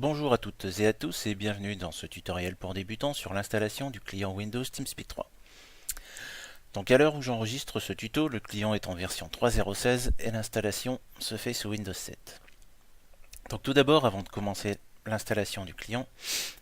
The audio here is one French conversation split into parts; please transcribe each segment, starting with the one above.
Bonjour à toutes et à tous et bienvenue dans ce tutoriel pour débutants sur l'installation du client Windows TeamSpeak 3. Donc à l'heure où j'enregistre ce tuto, le client est en version 3.0.16 et l'installation se fait sous Windows 7. Donc tout d'abord, avant de commencer l'installation du client,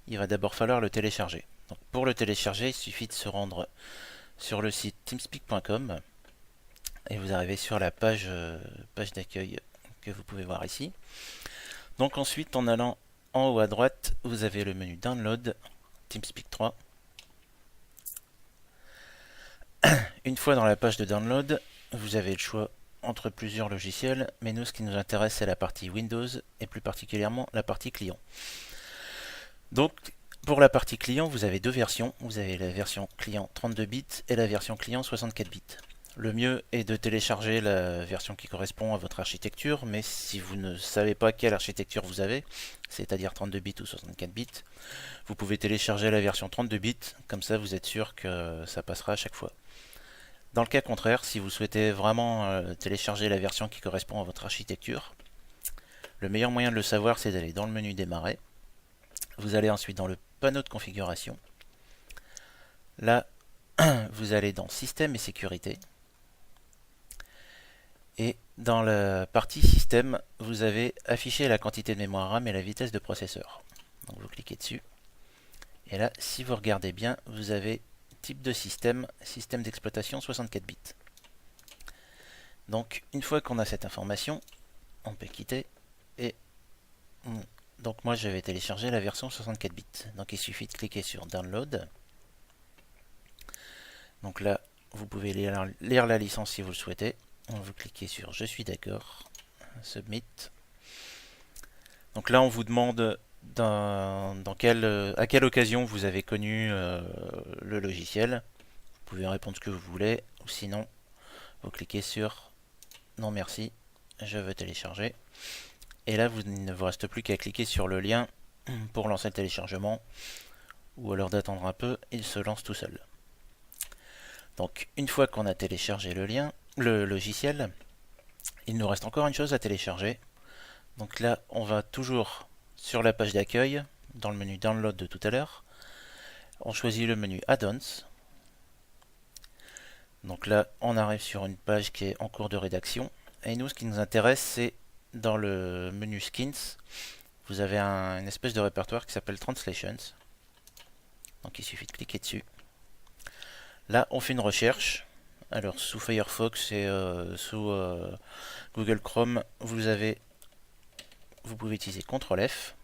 il va d'abord falloir le télécharger. Donc pour le télécharger, il suffit de se rendre sur le site teamspeak.com et vous arrivez sur la page d'accueil que vous pouvez voir ici. Donc ensuite, en allant en haut à droite, vous avez le menu Download TeamSpeak 3. Une fois dans la page de download, vous avez le choix entre plusieurs logiciels, mais nous, ce qui nous intéresse, c'est la partie Windows et plus particulièrement la partie client. Donc, pour la partie client, vous avez deux versions. Vous avez la version client 32 bits et la version client 64 bits. Le mieux est de télécharger la version qui correspond à votre architecture, mais si vous ne savez pas quelle architecture vous avez, c'est-à-dire 32 bits ou 64 bits, vous pouvez télécharger la version 32 bits, comme ça vous êtes sûr que ça passera à chaque fois. Dans le cas contraire, si vous souhaitez vraiment télécharger la version qui correspond à votre architecture, le meilleur moyen de le savoir, c'est d'aller dans le menu Démarrer. Vous allez ensuite dans le panneau de configuration. Là, vous allez dans Système et Sécurité. Et dans la partie Système, vous avez affiché la quantité de mémoire RAM et la vitesse de processeur. Donc vous cliquez dessus. Et là, si vous regardez bien, vous avez type de système, système d'exploitation 64 bits. Donc une fois qu'on a cette information, on peut quitter et donc moi je vais télécharger la version 64 bits. Donc il suffit de cliquer sur Download. Donc là, vous pouvez lire la licence si vous le souhaitez. Vous cliquez sur Je suis d'accord, Submit. Donc là, on vous demande à quelle occasion vous avez connu le logiciel. Vous pouvez répondre ce que vous voulez, ou sinon, vous cliquez sur Non merci, je veux télécharger. Et là, il ne vous reste plus qu'à cliquer sur le lien pour lancer le téléchargement, ou alors d'attendre un peu, il se lance tout seul. Donc, une fois qu'on a téléchargé le logiciel, il nous reste encore une chose à télécharger. Donc là, on va toujours sur la page d'accueil, dans le menu Download de tout à l'heure. On choisit le menu Add-ons. Donc là, on arrive sur une page qui est en cours de rédaction. Et nous, ce qui nous intéresse, c'est dans le menu Skins, vous avez une espèce de répertoire qui s'appelle Translations. Donc il suffit de cliquer dessus. Là, on fait une recherche. Alors, sous Firefox et sous Google Chrome, vous pouvez utiliser CTRL F.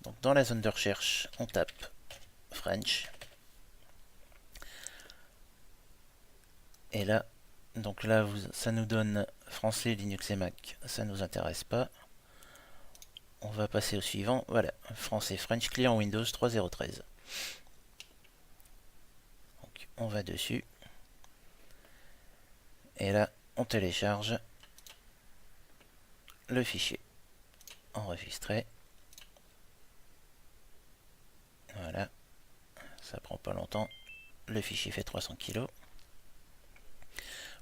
Donc, dans la zone de recherche, on tape French. Et là, donc là, ça nous donne français, Linux et Mac. Ça nous intéresse pas. On va passer au suivant. Voilà, français French client Windows 3.0.13. Donc, on va dessus. Et là, on télécharge le fichier enregistré. Voilà, ça prend pas longtemps. Le fichier fait 300 kg.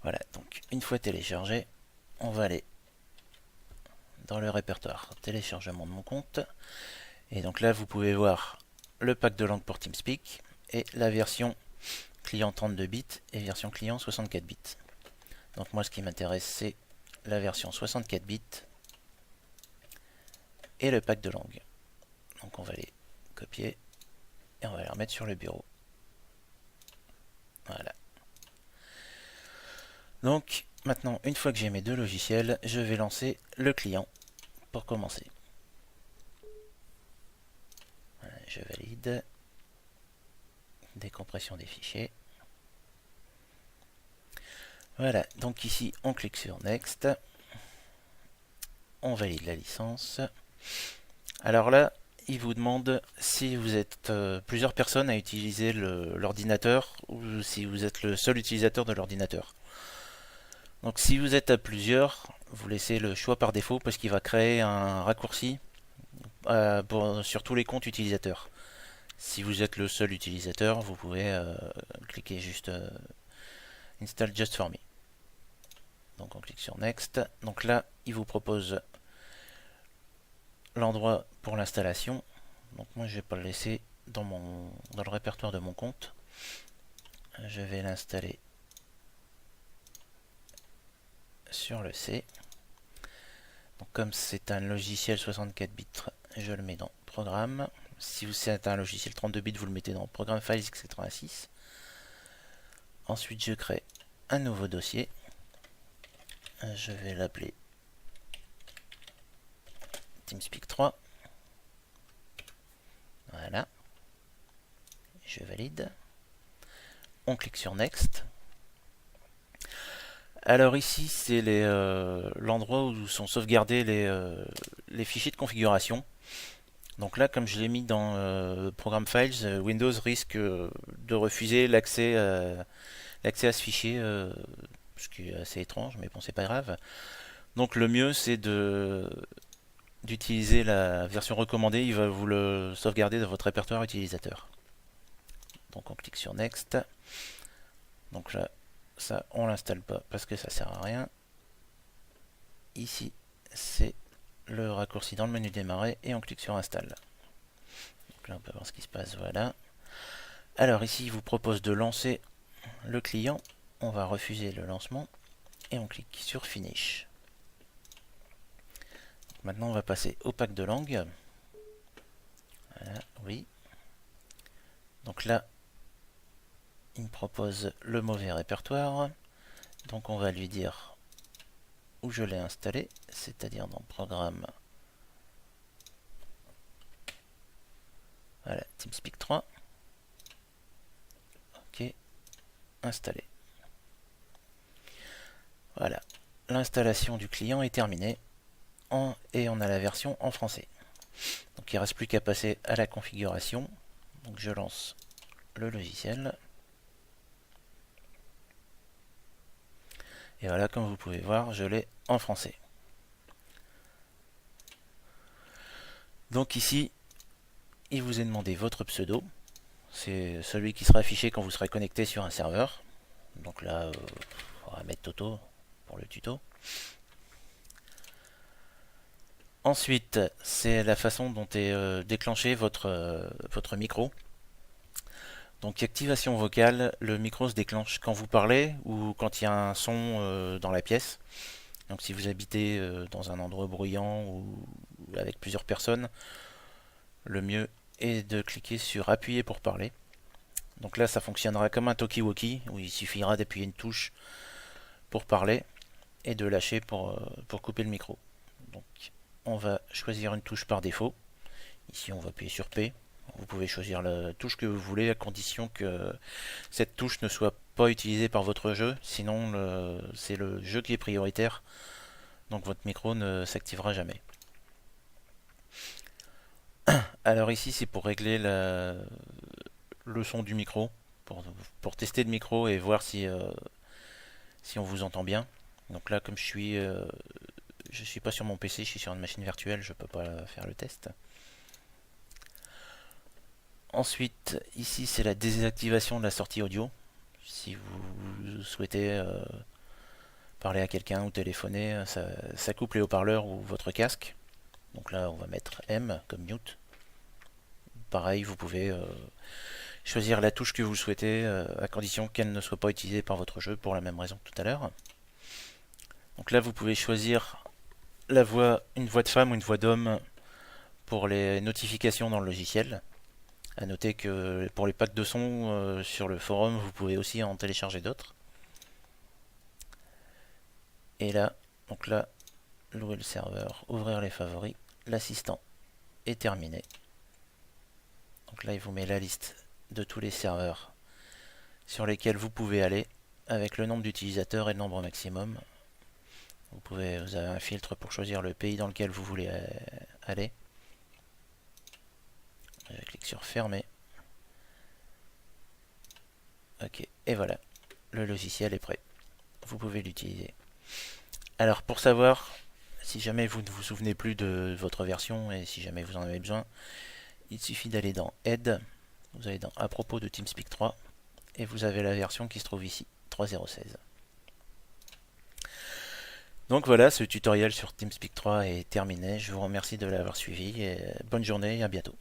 Voilà, donc une fois téléchargé, on va aller dans le répertoire téléchargement de mon compte. Et donc là, vous pouvez voir le pack de langue pour TeamSpeak et la version client 32 bits et version client 64 bits. Donc moi, ce qui m'intéresse, c'est la version 64 bits et le pack de langue. Donc on va les copier et on va les remettre sur le bureau. Voilà. Donc maintenant, une fois que j'ai mes deux logiciels, je vais lancer le client pour commencer. Voilà, je valide. Décompression des fichiers. Voilà, donc ici on clique sur Next. On valide la licence. Alors là, il vous demande si vous êtes plusieurs personnes à utiliser l'ordinateur ou si vous êtes le seul utilisateur de l'ordinateur. Donc si vous êtes à plusieurs, vous laissez le choix par défaut parce qu'il va créer un raccourci sur tous les comptes utilisateurs. Si vous êtes le seul utilisateur, vous pouvez cliquer juste Install just for me. Donc on clique sur Next. Donc là, il vous propose l'endroit pour l'installation. Donc moi je vais pas le laisser dans le répertoire de mon compte. Je vais l'installer sur le C. Donc comme c'est un logiciel 64 bits, je le mets dans Programme. Si c'est un logiciel 32 bits, vous le mettez dans Programme Files x86. Ensuite, je crée un nouveau dossier. Je vais l'appeler TeamSpeak 3. Voilà. Je valide. On clique sur Next. Alors ici, c'est l'endroit où sont sauvegardés les fichiers de configuration. Donc là, comme je l'ai mis dans Program Files, Windows risque de refuser l'accès à ce fichier, ce qui est assez étrange, mais bon, c'est pas grave. Donc le mieux, c'est d'utiliser la version recommandée. Il va vous le sauvegarder dans votre répertoire utilisateur. Donc on clique sur Next. Donc là, ça, on l'installe pas parce que ça sert à rien. Ici, c'est le raccourci dans le menu démarrer et on clique sur Install. Donc là, on peut voir ce qui se passe. Voilà. Alors ici, il vous propose de lancer le client. On va refuser le lancement et on clique sur Finish. Maintenant, on va passer au pack de langue. Voilà, oui. Donc là, il me propose le mauvais répertoire. Donc on va lui dire où je l'ai installé, c'est-à-dire dans Programme. Voilà, TeamSpeak 3. Ok, installé. Voilà, l'installation du client est terminée et on a la version en français. Donc il ne reste plus qu'à passer à la configuration. Donc je lance le logiciel. Et voilà, comme vous pouvez voir, je l'ai en français. Donc ici, il vous est demandé votre pseudo. C'est celui qui sera affiché quand vous serez connecté sur un serveur. Donc là, on va mettre Toto pour le tuto. Ensuite, c'est la façon dont est déclenché votre micro. Donc activation vocale, le micro se déclenche quand vous parlez ou quand il y a un son dans la pièce. Donc si vous habitez dans un endroit bruyant ou avec plusieurs personnes, le mieux est de cliquer sur appuyer pour parler. Donc là ça fonctionnera comme un talkie-walkie où il suffira d'appuyer une touche pour parler et de lâcher pour couper le micro. Donc on va choisir une touche par défaut. Ici on va appuyer sur P. Vous pouvez choisir la touche que vous voulez à condition que cette touche ne soit pas utilisée par votre jeu. Sinon c'est le jeu qui est prioritaire. Donc votre micro ne s'activera jamais. Alors ici c'est pour régler le son du micro. Pour tester le micro et voir si on vous entend bien. Donc là comme je suis pas sur mon PC, je suis sur une machine virtuelle, je peux pas faire le test. Ensuite, ici c'est la désactivation de la sortie audio. Si vous souhaitez parler à quelqu'un ou téléphoner, ça coupe les haut-parleurs ou votre casque. Donc là on va mettre M comme mute. Pareil, vous pouvez choisir la touche que vous souhaitez à condition qu'elle ne soit pas utilisée par votre jeu pour la même raison que tout à l'heure. Donc là vous pouvez choisir une voix de femme ou une voix d'homme pour les notifications dans le logiciel. A noter que pour les packs de son sur le forum, vous pouvez aussi en télécharger d'autres. Et là, donc là, louer le serveur, ouvrir les favoris, l'assistant est terminé. Donc là, il vous met la liste de tous les serveurs sur lesquels vous pouvez aller avec le nombre d'utilisateurs et le nombre maximum. Vous avez un filtre pour choisir le pays dans lequel vous voulez aller. Je clique sur fermer. Ok, et voilà, le logiciel est prêt. Vous pouvez l'utiliser. Alors pour savoir si jamais vous ne vous souvenez plus de votre version et si jamais vous en avez besoin, il suffit d'aller dans Aide, vous allez dans à propos de TeamSpeak 3 et vous avez la version qui se trouve ici, 3.0.16. Donc voilà, ce tutoriel sur TeamSpeak 3 est terminé. Je vous remercie de l'avoir suivi et bonne journée et à bientôt.